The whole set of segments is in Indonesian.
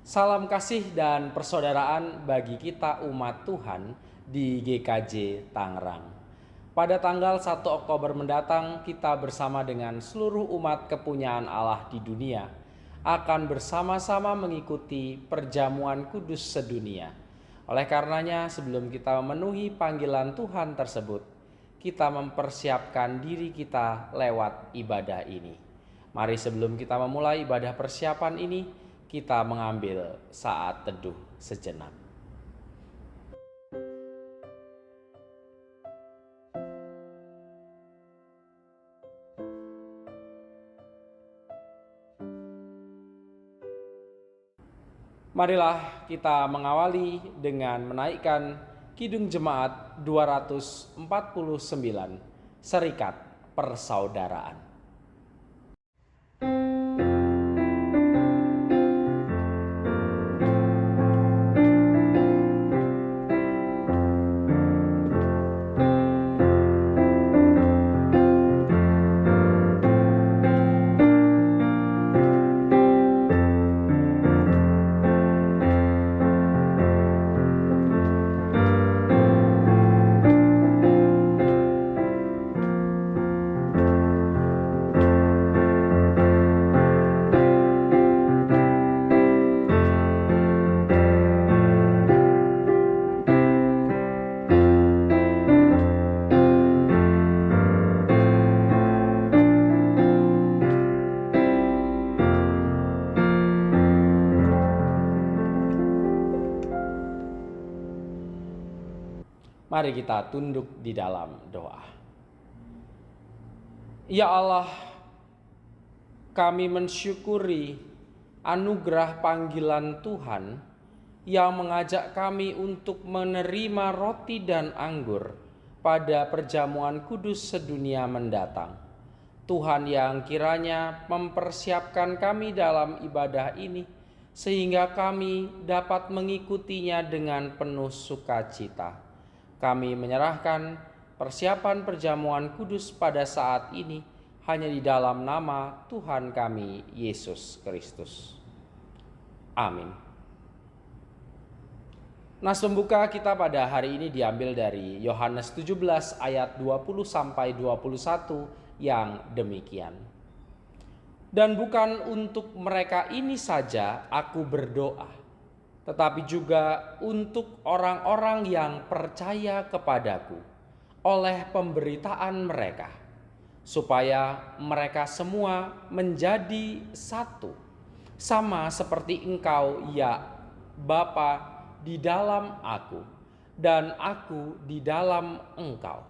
Salam kasih dan persaudaraan bagi kita umat Tuhan di GKJ Tangerang. Pada tanggal 1 Oktober mendatang, kita bersama dengan seluruh umat kepunyaan Allah di dunia akan bersama-sama mengikuti perjamuan kudus sedunia. Oleh karenanya, sebelum kita memenuhi panggilan Tuhan tersebut, kita mempersiapkan diri kita lewat ibadah ini. Mari sebelum kita memulai ibadah persiapan ini, kita mengambil saat teduh sejenak. Marilah kita mengawali dengan menaikkan Kidung Jemaat 249, Serikat Persaudaraan. Mari kita tunduk di dalam doa. Ya Allah, kami mensyukuri anugerah panggilan Tuhan yang mengajak kami untuk menerima roti dan anggur pada perjamuan kudus sedunia mendatang. Tuhan yang kiranya mempersiapkan kami dalam ibadah ini sehingga kami dapat mengikutinya dengan penuh sukacita. Kami menyerahkan persiapan perjamuan kudus pada saat ini hanya di dalam nama Tuhan kami, Yesus Kristus. Amin. Nas pembuka kita pada hari ini diambil dari Yohanes 17 ayat 20-21 yang demikian. Dan bukan untuk mereka ini saja aku berdoa, tetapi juga untuk orang-orang yang percaya kepadaku oleh pemberitaan mereka, supaya mereka semua menjadi satu, sama seperti Engkau, ya Bapa, di dalam aku, dan aku di dalam Engkau,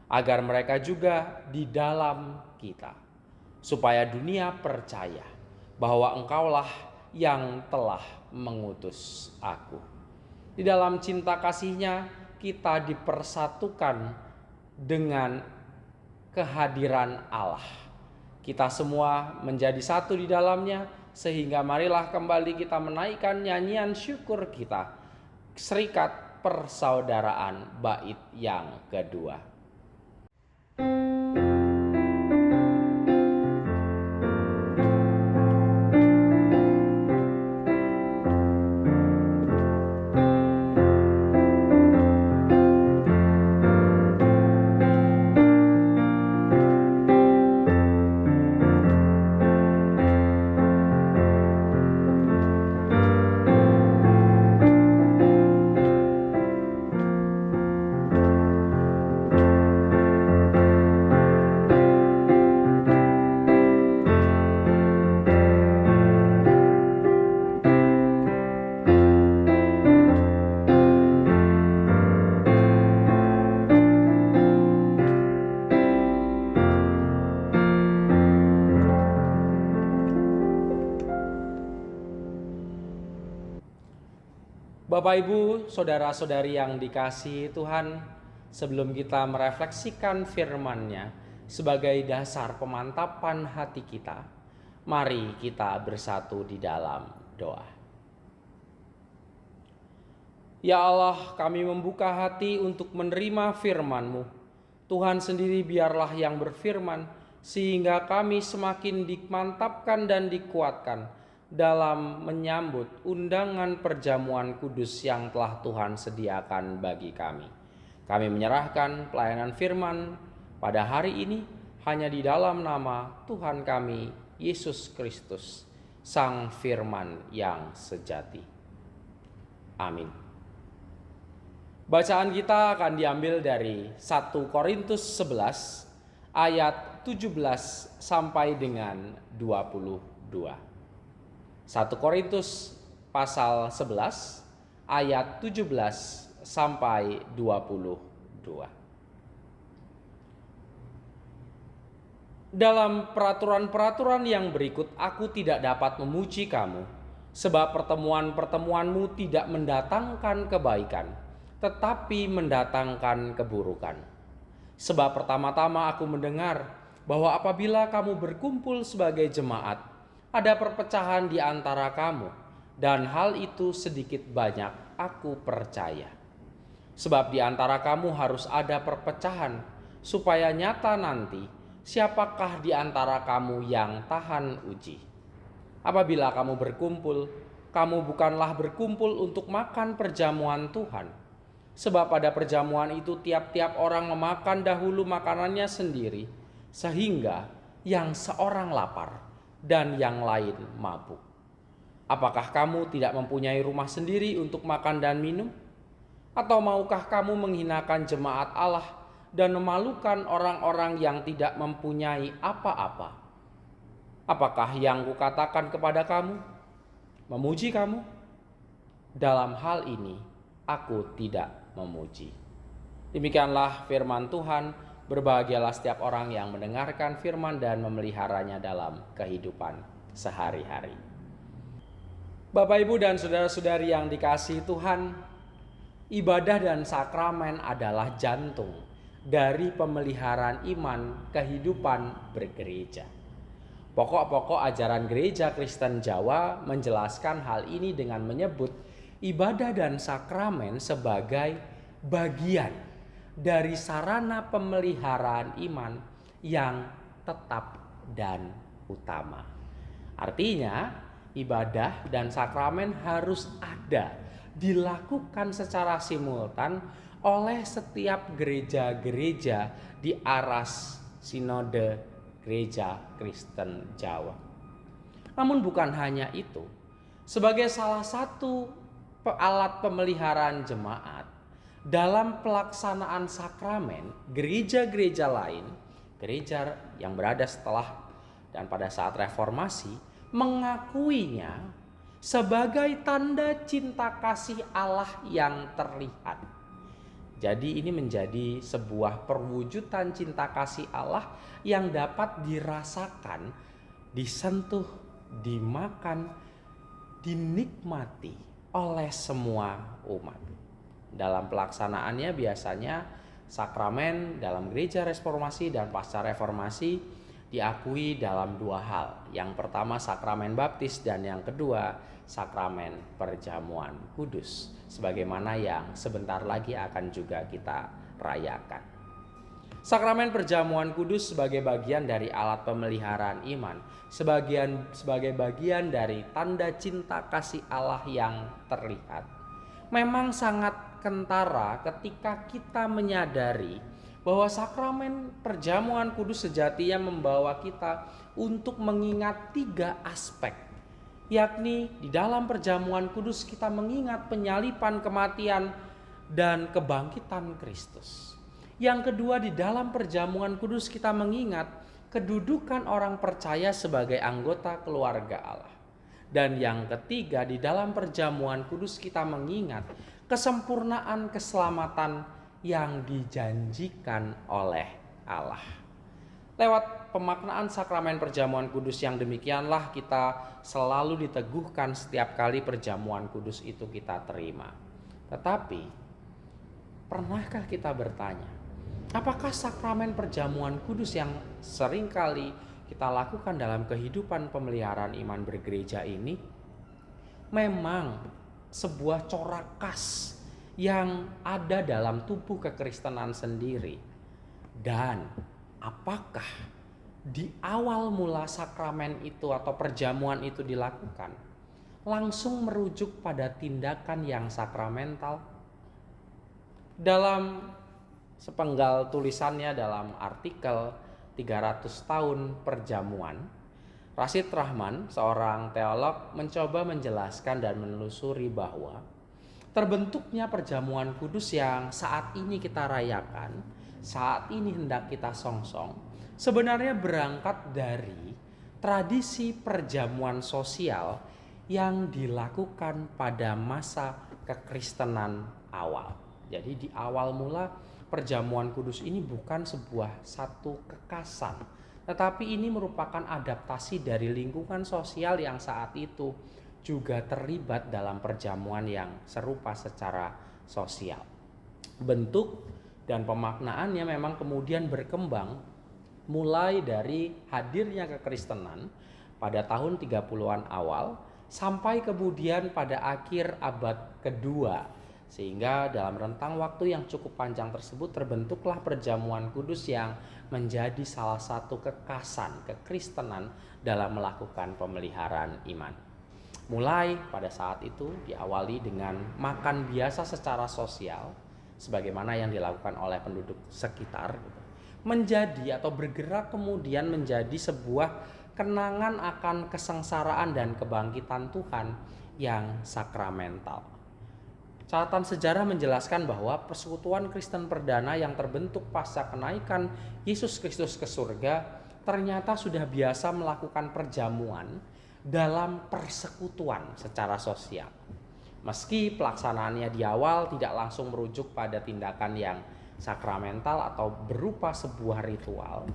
agar mereka juga di dalam kita, supaya dunia percaya bahwa Engkaulah yang telah mengutus aku. Di dalam cinta kasih-Nya kita dipersatukan dengan kehadiran Allah. Kita semua menjadi satu di dalamnya, sehingga marilah kembali kita menaikkan nyanyian syukur kita, Serikat Persaudaraan bait yang kedua. Bapak, Ibu, saudara-saudari yang dikasihi Tuhan, sebelum kita merefleksikan firman-Nya sebagai dasar pemantapan hati kita, mari kita bersatu di dalam doa. Ya Allah, kami membuka hati untuk menerima firman-Mu. Tuhan sendiri biarlah yang berfirman, sehingga kami semakin dimantapkan dan dikuatkan dalam menyambut undangan perjamuan kudus yang telah Tuhan sediakan bagi kami. Kami menyerahkan pelayanan firman pada hari ini hanya di dalam nama Tuhan kami, Yesus Kristus, Sang Firman yang sejati. Amin. Bacaan kita akan diambil dari 1 Korintus 11 ayat 17 sampai dengan 22. 1 Korintus pasal 11 ayat 17 sampai 22. Dalam peraturan-peraturan yang berikut aku tidak dapat memuji kamu, sebab pertemuan-pertemuanmu tidak mendatangkan kebaikan, tetapi mendatangkan keburukan. Sebab pertama-tama aku mendengar bahwa apabila kamu berkumpul sebagai jemaat, ada perpecahan di antara kamu, dan hal itu sedikit banyak aku percaya. Sebab di antara kamu harus ada perpecahan, supaya nyata nanti siapakah di antara kamu yang tahan uji. Apabila kamu berkumpul, kamu bukanlah berkumpul untuk makan perjamuan Tuhan. Sebab pada perjamuan itu tiap-tiap orang memakan dahulu makanannya sendiri, sehingga yang seorang lapar dan yang lain mabuk. Apakah kamu tidak mempunyai rumah sendiri untuk makan dan minum? Atau maukah kamu menghinakan jemaat Allah dan memalukan orang-orang yang tidak mempunyai apa-apa? Apakah yang kukatakan kepada kamu? Memuji kamu? Dalam hal ini aku tidak memuji. Demikianlah firman Tuhan. Berbahagialah setiap orang yang mendengarkan firman dan memeliharanya dalam kehidupan sehari-hari. Bapak, Ibu, dan saudara-saudari yang dikasihi Tuhan, ibadah dan sakramen adalah jantung dari pemeliharaan iman kehidupan bergereja. Pokok-pokok ajaran gereja Kristen Jawa menjelaskan hal ini dengan menyebut ibadah dan sakramen sebagai bagian dari sarana pemeliharaan iman yang tetap dan utama. Artinya, ibadah dan sakramen harus ada, dilakukan secara simultan oleh setiap gereja-gereja di aras Sinode Gereja Kristen Jawa. Namun bukan hanya itu, sebagai salah satu alat pemeliharaan jemaat dalam pelaksanaan sakramen, gereja-gereja lain, gereja yang berada setelah dan pada saat reformasi, mengakuinya sebagai tanda cinta kasih Allah yang terlihat. Jadi ini menjadi sebuah perwujudan cinta kasih Allah yang dapat dirasakan, disentuh, dimakan, dinikmati oleh semua umat. Dalam pelaksanaannya biasanya sakramen dalam gereja reformasi dan pasca reformasi diakui dalam dua hal. Yang pertama sakramen baptis dan yang kedua sakramen perjamuan kudus, sebagaimana yang sebentar lagi akan juga kita rayakan. Sakramen perjamuan kudus sebagai bagian dari alat pemeliharaan iman, sebagai bagian dari tanda cinta kasih Allah yang terlihat. Memang sangat kentara ketika kita menyadari bahwa sakramen perjamuan kudus sejatinya membawa kita untuk mengingat tiga aspek, yakni di dalam perjamuan kudus kita mengingat penyalipan, kematian, dan kebangkitan Kristus. Yang kedua, di dalam perjamuan kudus kita mengingat kedudukan orang percaya sebagai anggota keluarga Allah. Dan yang ketiga, di dalam perjamuan kudus kita mengingat kesempurnaan keselamatan yang dijanjikan oleh Allah. Lewat pemaknaan sakramen perjamuan kudus yang demikianlah kita selalu diteguhkan setiap kali perjamuan kudus itu kita terima. Tetapi, pernahkah kita bertanya, apakah sakramen perjamuan kudus yang seringkali kita lakukan dalam kehidupan pemeliharaan iman bergereja ini memang sebuah corak khas yang ada dalam tubuh kekristenan sendiri? Dan apakah di awal mula sakramen itu atau perjamuan itu dilakukan, langsung merujuk pada tindakan yang sakramental. Dalam sepenggal tulisannya dalam artikel 300 tahun perjamuan, Rashid Rahman, seorang teolog, mencoba menjelaskan dan menelusuri bahwa terbentuknya perjamuan kudus yang saat ini kita rayakan, saat ini hendak kita songsong, sebenarnya berangkat dari tradisi perjamuan sosial yang dilakukan pada masa kekristenan awal. Jadi di awal mula perjamuan kudus ini bukan sebuah satu kekasan, tetapi ini merupakan adaptasi dari lingkungan sosial yang saat itu juga terlibat dalam perjamuan yang serupa secara sosial. Bentuk dan pemaknaannya memang kemudian berkembang mulai dari hadirnya kekristenan pada tahun 30-an awal sampai kemudian pada akhir abad kedua. Sehingga dalam rentang waktu yang cukup panjang tersebut terbentuklah perjamuan kudus yang menjadi salah satu kekasan kekristenan dalam melakukan pemeliharaan iman. Mulai pada saat itu diawali dengan makan biasa secara sosial, sebagaimana yang dilakukan oleh penduduk sekitar, menjadi atau bergerak kemudian menjadi sebuah kenangan akan kesengsaraan dan kebangkitan Tuhan yang sakramental. Catatan sejarah menjelaskan bahwa persekutuan Kristen perdana yang terbentuk pasca kenaikan Yesus Kristus ke surga ternyata sudah biasa melakukan perjamuan dalam persekutuan secara sosial. Meski pelaksanaannya di awal tidak langsung merujuk pada tindakan yang sakramental atau berupa sebuah ritual,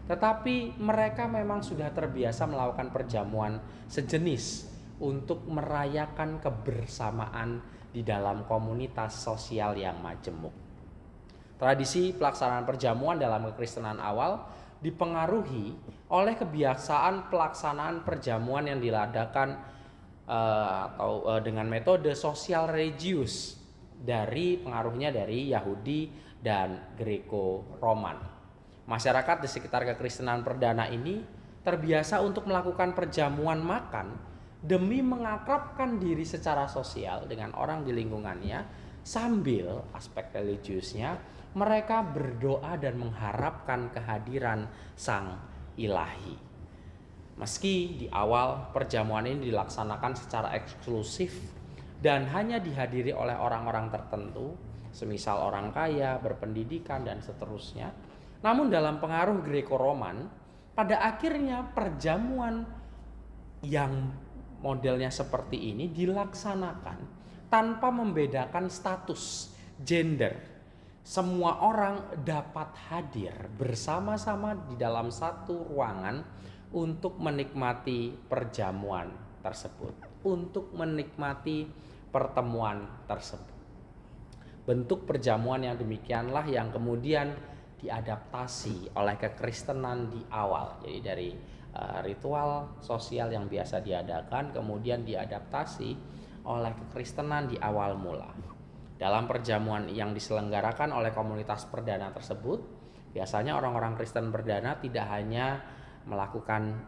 tetapi mereka memang sudah terbiasa melakukan perjamuan sejenis untuk merayakan kebersamaan di dalam komunitas sosial yang majemuk. Tradisi pelaksanaan perjamuan dalam kekristenan awal dipengaruhi oleh kebiasaan pelaksanaan perjamuan yang diadakan dengan metode sosial religius dari pengaruhnya dari Yahudi dan Greko-Roman. Masyarakat di sekitar kekristenan perdana ini terbiasa untuk melakukan perjamuan makan demi mengakrabkan diri secara sosial dengan orang di lingkungannya, sambil aspek religiusnya mereka berdoa dan mengharapkan kehadiran Sang Ilahi. Meski di awal perjamuan ini dilaksanakan secara eksklusif dan hanya dihadiri oleh orang-orang tertentu, semisal orang kaya, berpendidikan dan seterusnya, namun dalam pengaruh Greko-Roman, pada akhirnya perjamuan yang modelnya seperti ini dilaksanakan tanpa membedakan status, gender. Semua orang dapat hadir bersama-sama di dalam satu ruangan untuk menikmati perjamuan tersebut, untuk menikmati pertemuan tersebut. Bentuk perjamuan yang demikianlah yang kemudian diadaptasi oleh kekristenan di awal. Jadi dari ritual sosial yang biasa diadakan kemudian diadaptasi oleh kekristenan di awal mula. Dalam perjamuan yang diselenggarakan oleh komunitas perdana tersebut, biasanya orang-orang Kristen perdana tidak hanya melakukan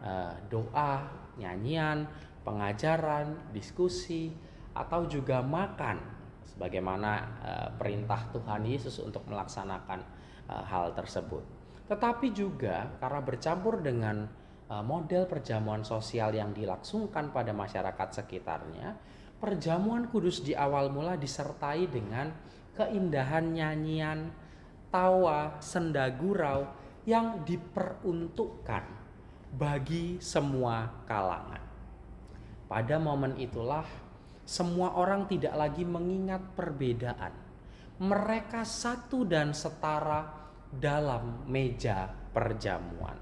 doa, nyanyian, pengajaran, diskusi, atau juga makan sebagaimana perintah Tuhan Yesus untuk melaksanakan hal tersebut. Tetapi juga karena bercampur dengan model perjamuan sosial yang dilangsungkan pada masyarakat sekitarnya, perjamuan kudus di awal mula disertai dengan keindahan nyanyian, tawa, senda gurau yang diperuntukkan bagi semua kalangan. Pada momen itulah semua orang tidak lagi mengingat perbedaan. Mereka satu dan setara dalam meja perjamuan.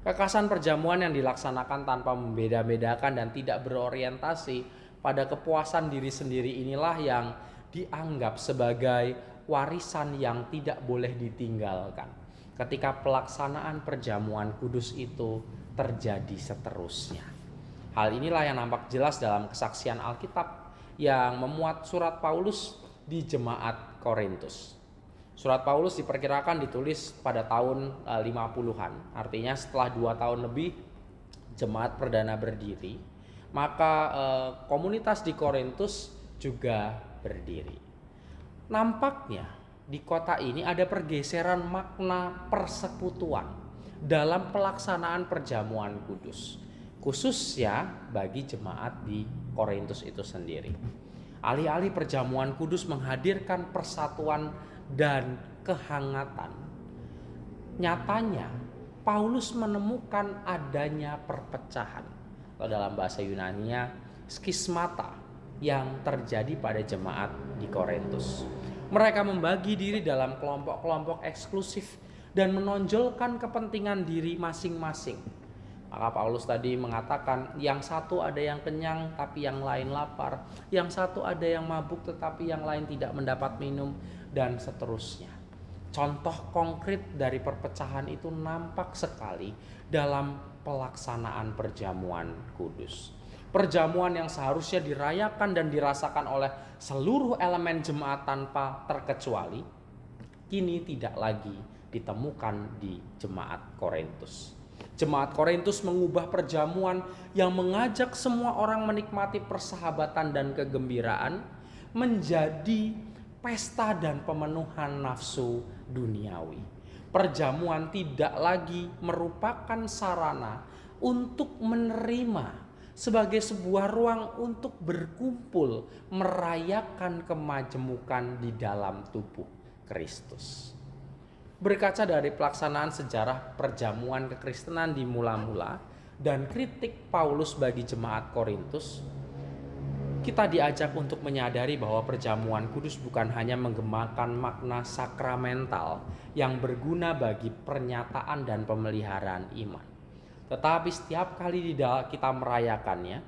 Kekasan perjamuan yang dilaksanakan tanpa membeda-bedakan dan tidak berorientasi pada kepuasan diri sendiri inilah yang dianggap sebagai warisan yang tidak boleh ditinggalkan ketika pelaksanaan perjamuan kudus itu terjadi seterusnya. Hal inilah yang nampak jelas dalam kesaksian Alkitab yang memuat surat Paulus di jemaat Korintus. Surat Paulus diperkirakan ditulis pada tahun 50-an, artinya setelah 2 tahun lebih jemaat perdana berdiri, maka komunitas di Korintus juga berdiri. Nampaknya di kota ini ada pergeseran makna persekutuan dalam pelaksanaan perjamuan kudus, khususnya bagi jemaat di Korintus itu sendiri. Alih-alih perjamuan kudus menghadirkan persatuan dan kehangatan, nyatanya Paulus menemukan adanya perpecahan, atau dalam bahasa Yunaninya skismata, yang terjadi pada jemaat di Korintus. Mereka membagi diri dalam kelompok-kelompok eksklusif dan menonjolkan kepentingan diri masing-masing. Maka Paulus tadi mengatakan, yang satu ada yang kenyang tapi yang lain lapar, yang satu ada yang mabuk tetapi yang lain tidak mendapat minum, dan seterusnya. Contoh konkret dari perpecahan itu nampak sekali dalam pelaksanaan perjamuan kudus. Perjamuan yang seharusnya dirayakan dan dirasakan oleh seluruh elemen jemaat tanpa terkecuali, kini tidak lagi ditemukan di jemaat Korintus. Jemaat Korintus mengubah perjamuan yang mengajak semua orang menikmati persahabatan dan kegembiraan menjadi pesta dan pemenuhan nafsu duniawi. Perjamuan tidak lagi merupakan sarana untuk menerima sebagai sebuah ruang untuk berkumpul merayakan kemajemukan di dalam tubuh Kristus. Berkaca dari pelaksanaan sejarah perjamuan kekristenan di mula-mula dan kritik Paulus bagi jemaat Korintus, kita diajak untuk menyadari bahwa perjamuan kudus bukan hanya menggemakan makna sakramental yang berguna bagi pernyataan dan pemeliharaan iman. Tetapi setiap kali kita merayakannya,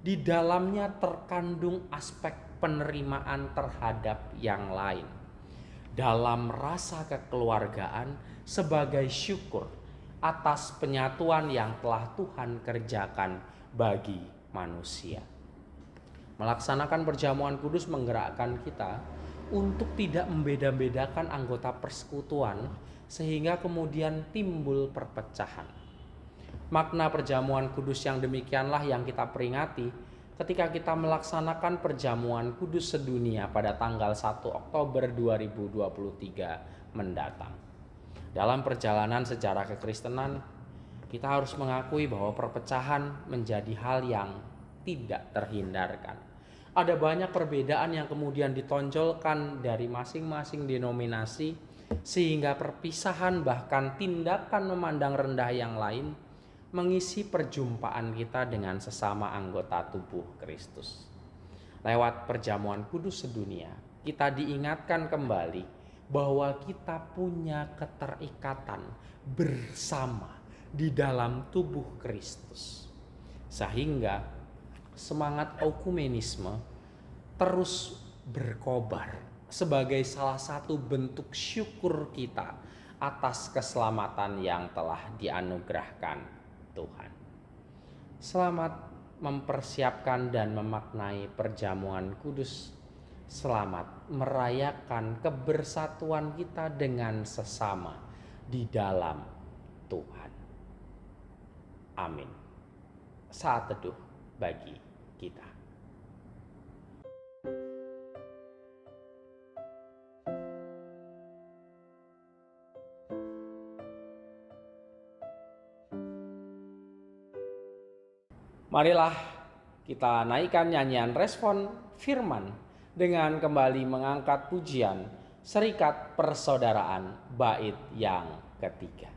di dalamnya terkandung aspek penerimaan terhadap yang lain. Dalam rasa kekeluargaan sebagai syukur atas penyatuan yang telah Tuhan kerjakan bagi manusia. Melaksanakan perjamuan kudus menggerakkan kita untuk tidak membeda-bedakan anggota persekutuan sehingga kemudian timbul perpecahan. Makna perjamuan kudus yang demikianlah yang kita peringati ketika kita melaksanakan perjamuan kudus sedunia pada tanggal 1 Oktober 2023 mendatang. Dalam perjalanan sejarah kekristenan, kita harus mengakui bahwa perpecahan menjadi hal yang tidak terhindarkan. Ada banyak perbedaan yang kemudian ditonjolkan dari masing-masing denominasi, sehingga perpisahan bahkan tindakan memandang rendah yang lain mengisi perjumpaan kita dengan sesama anggota tubuh Kristus. Lewat perjamuan kudus sedunia, kita diingatkan kembali bahwa kita punya keterikatan bersama di dalam tubuh Kristus. Sehingga semangat okumenisme terus berkobar sebagai salah satu bentuk syukur kita atas keselamatan yang telah dianugerahkan Tuhan. Selamat mempersiapkan dan memaknai perjamuan kudus. Selamat merayakan kebersatuan kita dengan sesama di dalam Tuhan. Amin. Saat teduh bagi kita. Marilah kita naikkan nyanyian respon firman dengan kembali mengangkat pujian Serikat Persaudaraan bait yang ketiga.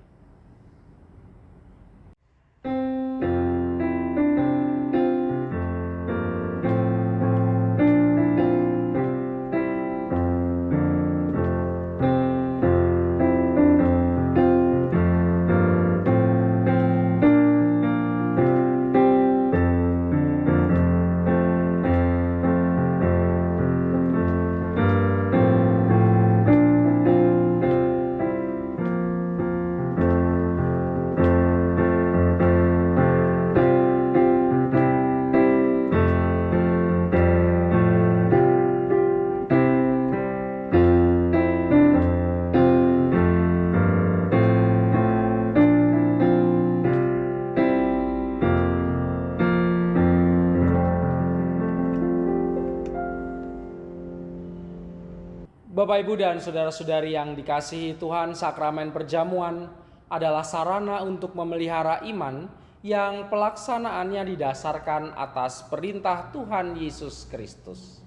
Bapak, Ibu, dan saudara-saudari yang dikasihi Tuhan, sakramen perjamuan adalah sarana untuk memelihara iman yang pelaksanaannya didasarkan atas perintah Tuhan Yesus Kristus.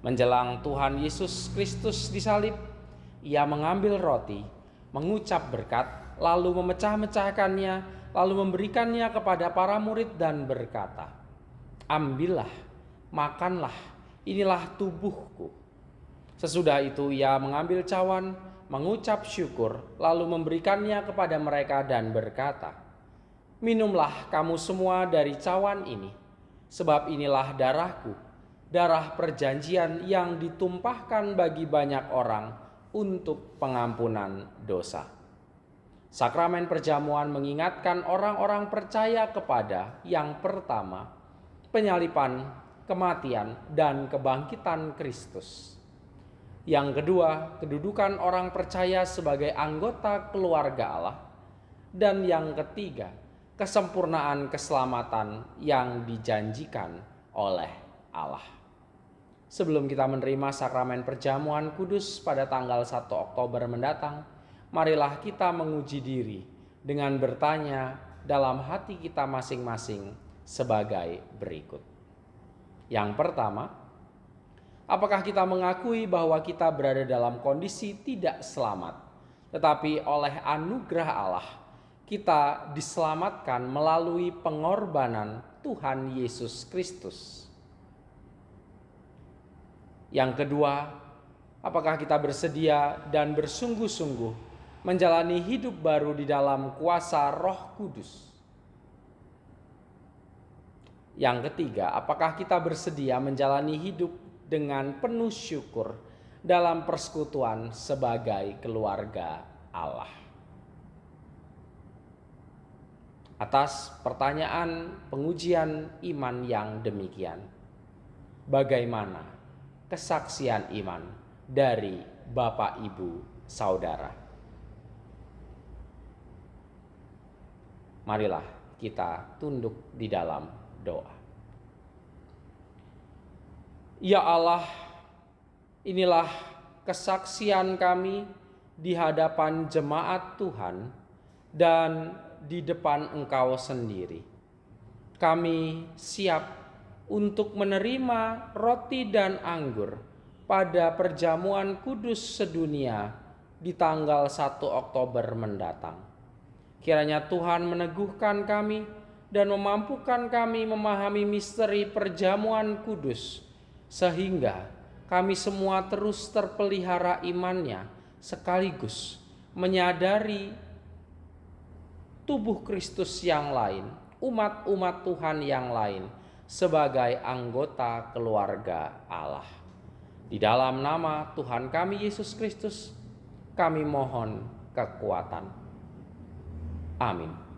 Menjelang Tuhan Yesus Kristus disalib, ia mengambil roti, mengucap berkat, lalu memecah-mecahkannya, lalu memberikannya kepada para murid dan berkata, "Ambillah, makanlah, inilah tubuhku." Sesudah itu ia mengambil cawan, mengucap syukur, lalu memberikannya kepada mereka dan berkata, "Minumlah kamu semua dari cawan ini, sebab inilah darahku, darah perjanjian yang ditumpahkan bagi banyak orang untuk pengampunan dosa." Sakramen perjamuan mengingatkan orang-orang percaya kepada yang pertama, penyaliban, kematian, dan kebangkitan Kristus. Yang kedua, kedudukan orang percaya sebagai anggota keluarga Allah. Dan yang ketiga, kesempurnaan keselamatan yang dijanjikan oleh Allah. Sebelum kita menerima sakramen perjamuan kudus pada tanggal 1 Oktober mendatang, marilah kita menguji diri dengan bertanya dalam hati kita masing-masing sebagai berikut. Yang pertama, apakah kita mengakui bahwa kita berada dalam kondisi tidak selamat, tetapi oleh anugerah Allah kita diselamatkan melalui pengorbanan Tuhan Yesus Kristus? Yang kedua, apakah kita bersedia dan bersungguh-sungguh menjalani hidup baru di dalam kuasa Roh Kudus? Yang ketiga, apakah kita bersedia menjalani hidup dengan penuh syukur dalam persekutuan sebagai keluarga Allah? Atas pertanyaan pengujian iman yang demikian, bagaimana kesaksian iman dari Bapak, Ibu, Saudara? Marilah kita tunduk di dalam doa. Ya Allah, inilah kesaksian kami di hadapan jemaat Tuhan dan di depan Engkau sendiri. Kami siap untuk menerima roti dan anggur pada perjamuan kudus sedunia di tanggal 1 Oktober mendatang. Kiranya Tuhan meneguhkan kami dan memampukan kami memahami misteri perjamuan kudus, sehingga kami semua terus terpelihara imannya, sekaligus menyadari tubuh Kristus yang lain, umat-umat Tuhan yang lain, sebagai anggota keluarga Allah. Di dalam nama Tuhan kami Yesus Kristus, kami mohon kekuatan. Amin.